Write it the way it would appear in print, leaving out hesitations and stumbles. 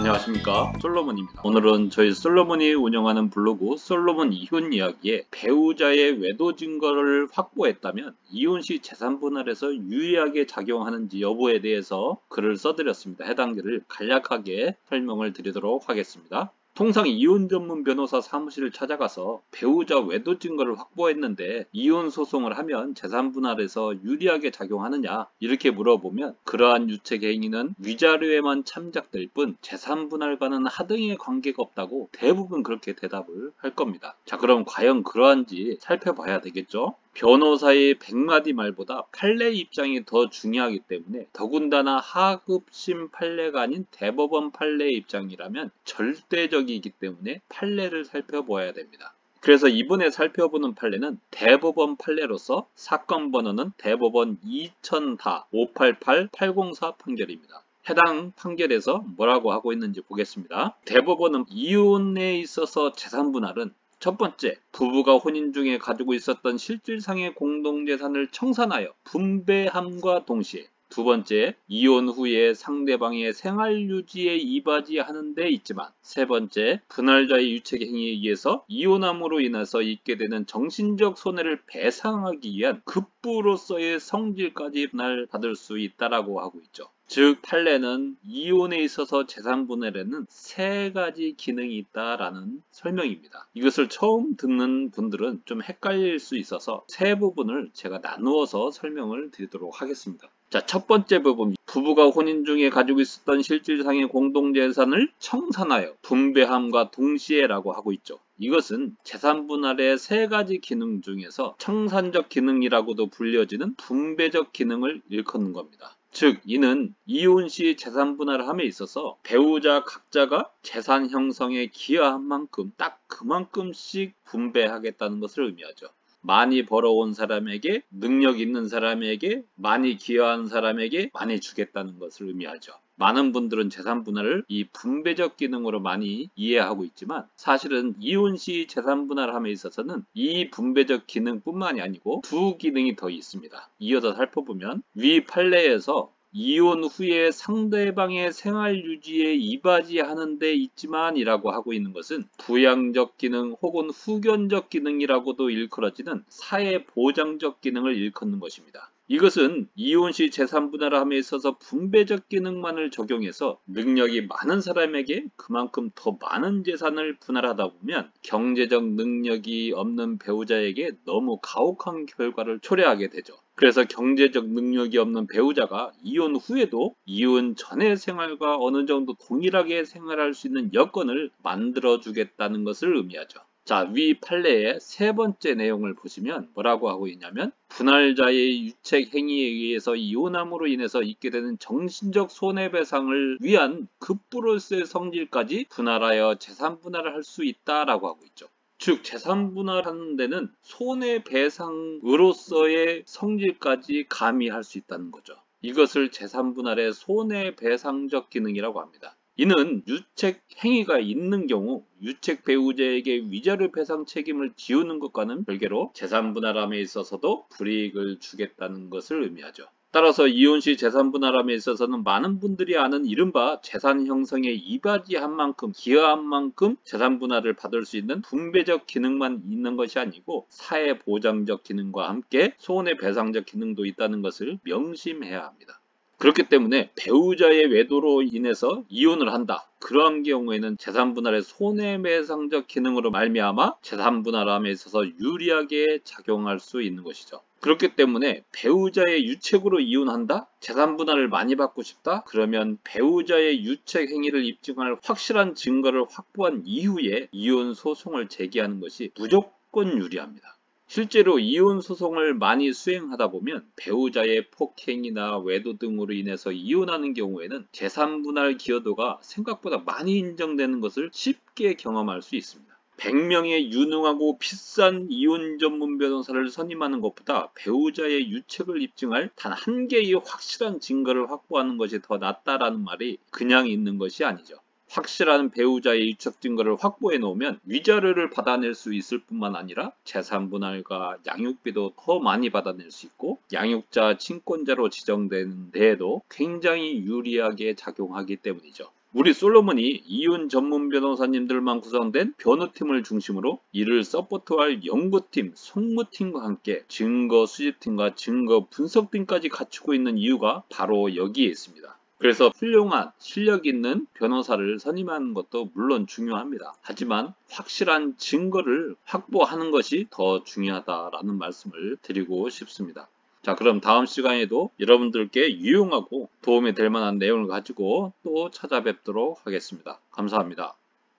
안녕하십니까, 솔로몬입니다. 오늘은 저희 솔로몬이 운영하는 블로그 솔로몬 이혼 이야기에 배우자의 외도 증거를 확보했다면 이혼 시 재산 분할에서 유리하게 작용하는지 여부에 대해서 글을 써드렸습니다. 해당 글을 간략하게 설명을 드리도록 하겠습니다. 통상 이혼 전문 변호사 사무실을 찾아가서 배우자 외도 증거를 확보했는데 이혼 소송을 하면 재산 분할에서 유리하게 작용하느냐 이렇게 물어보면 그러한 유책 행위는 위자료에만 참작될 뿐 재산 분할과는 하등의 관계가 없다고 대부분 그렇게 대답을 할 겁니다. 자, 그럼 과연 그러한지 살펴봐야 되겠죠? 변호사의 100마디 말보다 판례 입장이 더 중요하기 때문에 더군다나 하급심 판례가 아닌 대법원 판례 입장이라면 절대적이기 때문에 판례를 살펴보아야 됩니다. 그래서 이번에 살펴보는 판례는 대법원 판례로서 사건 번호는 대법원 2004-588-804 판결입니다. 해당 판결에서 뭐라고 하고 있는지 보겠습니다. 대법원은 이혼에 있어서 재산 분할은 첫 번째, 부부가 혼인 중에 가지고 있었던 실질상의 공동재산을 청산하여 분배함과 동시에 두 번째, 이혼 후에 상대방의 생활유지에 이바지하는 데 있지만 세 번째, 분할자의 유책 행위에 의해서 이혼함으로 인해서 있게 되는 정신적 손해를 배상하기 위한 급부로서의 성질까지 분할받을 수 있다라고 하고 있죠. 즉 판례는 이혼에 있어서 재산 분할에는 세 가지 기능이 있다라는 설명입니다. 이것을 처음 듣는 분들은 좀 헷갈릴 수 있어서 세 부분을 제가 나누어서 설명을 드리도록 하겠습니다. 자, 첫 번째 부분, 부부가 혼인 중에 가지고 있었던 실질상의 공동재산을 청산하여 분배함과 동시에라고 하고 있죠. 이것은 재산 분할의 세 가지 기능 중에서 청산적 기능이라고도 불려지는 분배적 기능을 일컫는 겁니다. 즉 이는 이혼 시 재산 분할함에 있어서 배우자 각자가 재산 형성에 기여한 만큼 딱 그만큼씩 분배하겠다는 것을 의미하죠. 많이 벌어온 사람에게, 능력 있는 사람에게, 많이 기여한 사람에게 많이 주겠다는 것을 의미하죠. 많은 분들은 재산 분할을 이 분배적 기능으로 많이 이해하고 있지만 사실은 이혼 시 재산 분할함에 있어서는 이 분배적 기능뿐만이 아니고 두 기능이 더 있습니다. 이어서 살펴보면 위 판례에서 이혼 후에 상대방의 생활 유지에 이바지하는 데 있지만 이라고 하고 있는 것은 부양적 기능 혹은 후견적 기능이라고도 일컬어지는 사회보장적 기능을 일컫는 것입니다. 이것은 이혼 시 재산 분할함에 있어서 분배적 기능만을 적용해서 능력이 많은 사람에게 그만큼 더 많은 재산을 분할하다 보면 경제적 능력이 없는 배우자에게 너무 가혹한 결과를 초래하게 되죠. 그래서 경제적 능력이 없는 배우자가 이혼 후에도 이혼 전의 생활과 어느 정도 동일하게 생활할 수 있는 여건을 만들어주겠다는 것을 의미하죠. 자, 위 판례의 세 번째 내용을 보시면 뭐라고 하고 있냐면 분할자의 유책 행위에 의해서 이혼함으로 인해서 있게 되는 정신적 손해배상을 위한 급부로서의 성질까지 분할하여 재산 분할을 할 수 있다라고 하고 있죠. 즉 재산 분할하는 데는 손해배상으로서의 성질까지 가미할 수 있다는 거죠. 이것을 재산 분할의 손해배상적 기능이라고 합니다. 이는 유책 행위가 있는 경우 유책 배우자에게 위자료 배상 책임을 지우는 것과는 별개로 재산 분할함에 있어서도 불이익을 주겠다는 것을 의미하죠. 따라서 이혼 시 재산 분할함에 있어서는 많은 분들이 아는 이른바 재산 형성에 이바지한 만큼 기여한 만큼 재산 분할을 받을 수 있는 분배적 기능만 있는 것이 아니고 사회보장적 기능과 함께 손해배상적 기능도 있다는 것을 명심해야 합니다. 그렇기 때문에 배우자의 외도로 인해서 이혼을 한다. 그러한 경우에는 재산 분할의 손해배상적 기능으로 말미암아 재산 분할함에 있어서 유리하게 작용할 수 있는 것이죠. 그렇기 때문에 배우자의 유책으로 이혼한다? 재산 분할을 많이 받고 싶다? 그러면 배우자의 유책 행위를 입증할 확실한 증거를 확보한 이후에 이혼 소송을 제기하는 것이 무조건 유리합니다. 실제로 이혼 소송을 많이 수행하다 보면 배우자의 폭행이나 외도 등으로 인해서 이혼하는 경우에는 재산 분할 기여도가 생각보다 많이 인정되는 것을 쉽게 경험할 수 있습니다. 100명의 유능하고 비싼 이혼 전문 변호사를 선임하는 것보다 배우자의 유책을 입증할 단 한 개의 확실한 증거를 확보하는 것이 더 낫다라는 말이 그냥 있는 것이 아니죠. 확실한 배우자의 유책 증거를 확보해 놓으면 위자료를 받아낼 수 있을 뿐만 아니라 재산 분할과 양육비도 더 많이 받아낼 수 있고 양육자 친권자로 지정되는 데에도 굉장히 유리하게 작용하기 때문이죠. 우리 솔로몬이 이혼 전문 변호사님들만 구성된 변호팀을 중심으로 이를 서포트할 연구팀, 송무팀과 함께 증거 수집팀과 증거 분석팀까지 갖추고 있는 이유가 바로 여기에 있습니다. 그래서 훌륭한 실력 있는 변호사를 선임하는 것도 물론 중요합니다. 하지만 확실한 증거를 확보하는 것이 더 중요하다라는 말씀을 드리고 싶습니다. 자, 그럼 다음 시간에도 여러분들께 유용하고 도움이 될 만한 내용을 가지고 또 찾아뵙도록 하겠습니다. 감사합니다.